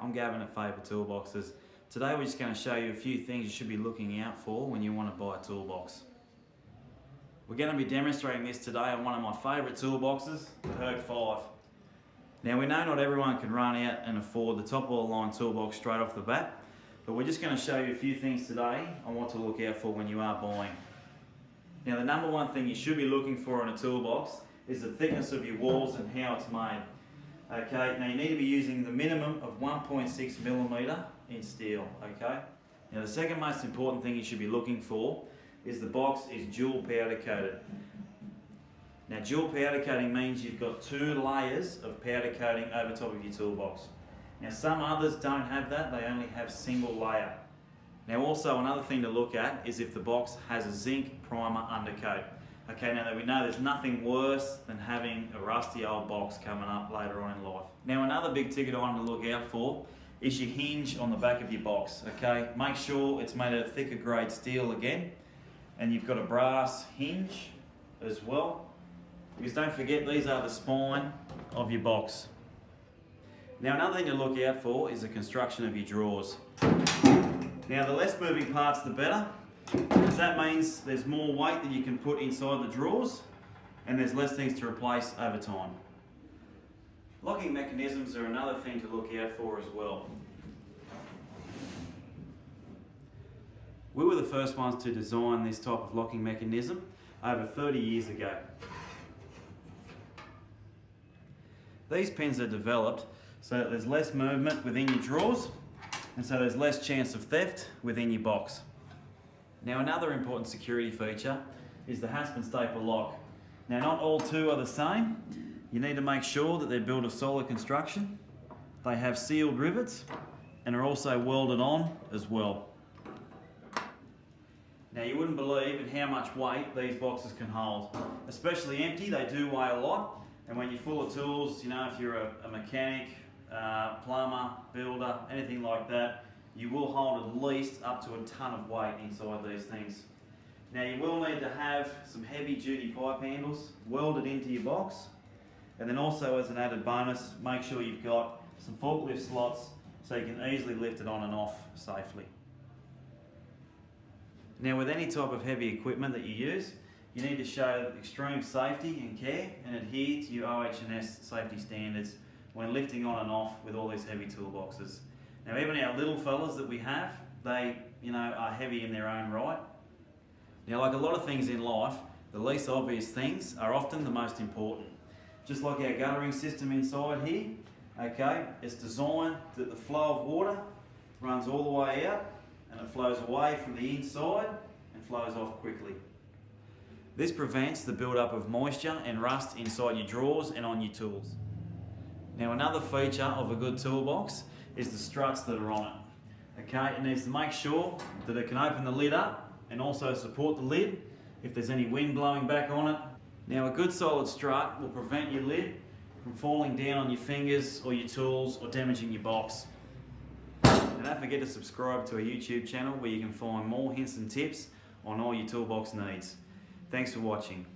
I'm Gavin at Faber Toolboxes. Today we're just going to show you a few things you should be looking out for when you want to buy a toolbox. We're going to be demonstrating this today on one of my favourite toolboxes, the Herc 5. Now we know not everyone can run out and afford the top of the line toolbox straight off the bat, but we're just going to show you a few things today on what to look out for when you are buying. Now the number one thing you should be looking for in a toolbox is the thickness of your walls and how it's made. Okay, now you need to be using the minimum of 1.6mm in steel, okay? Now the second most important thing you should be looking for is the box is dual powder coated. Now dual powder coating means you've got 2 layers of powder coating over top of your toolbox. Now some others don't have that, they only have single layer. Now also another thing to look at is if the box has a zinc primer undercoat. Okay, now that we know there's nothing worse than having a rusty old box coming up later on in life. Now another big ticket item to look out for is your hinge on the back of your box. Okay, make sure it's made of thicker grade steel again, and you've got a brass hinge as well, because don't forget these are the spine of your box. Now another thing to look out for is the construction of your drawers. Now the less moving parts the better, because that means there's more weight that you can put inside the drawers and there's less things to replace over time. Locking mechanisms are another thing to look out for as well. We were the first ones to design this type of locking mechanism over 30 years ago. These pins are developed so that there's less movement within your drawers and so there's less chance of theft within your box. Now another important security feature is the hasp and staple lock. Now not all two are the same. You need to make sure that they're built of solid construction, they have sealed rivets and are also welded on as well. Now you wouldn't believe at how much weight these boxes can hold. Especially empty, they do weigh a lot, and when you're full of tools, you know, if you're a mechanic, plumber, builder, anything like that, you will hold at least up to a ton of weight inside these things. Now you will need to have some heavy duty pipe handles welded into your box, and then also as an added bonus, make sure you've got some forklift slots so you can easily lift it on and off safely. Now with any type of heavy equipment that you use, you need to show extreme safety and care and adhere to your OH&S safety standards when lifting on and off with all these heavy toolboxes. Now even our little fellas that we have, they are heavy in their own right. Now like a lot of things in life, the least obvious things are often the most important. Just like our guttering system inside here, okay, it's designed that the flow of water runs all the way out and it flows away from the inside and flows off quickly. This prevents the build-up of moisture and rust inside your drawers and on your tools. Now another feature of a good toolbox is the struts that are on it. Okay, it needs to make sure that it can open the lid up and also support the lid if there's any wind blowing back on it. Now a good solid strut will prevent your lid from falling down on your fingers or your tools or damaging your box. And don't forget to subscribe to our YouTube channel where you can find more hints and tips on all your toolbox needs. Thanks for watching.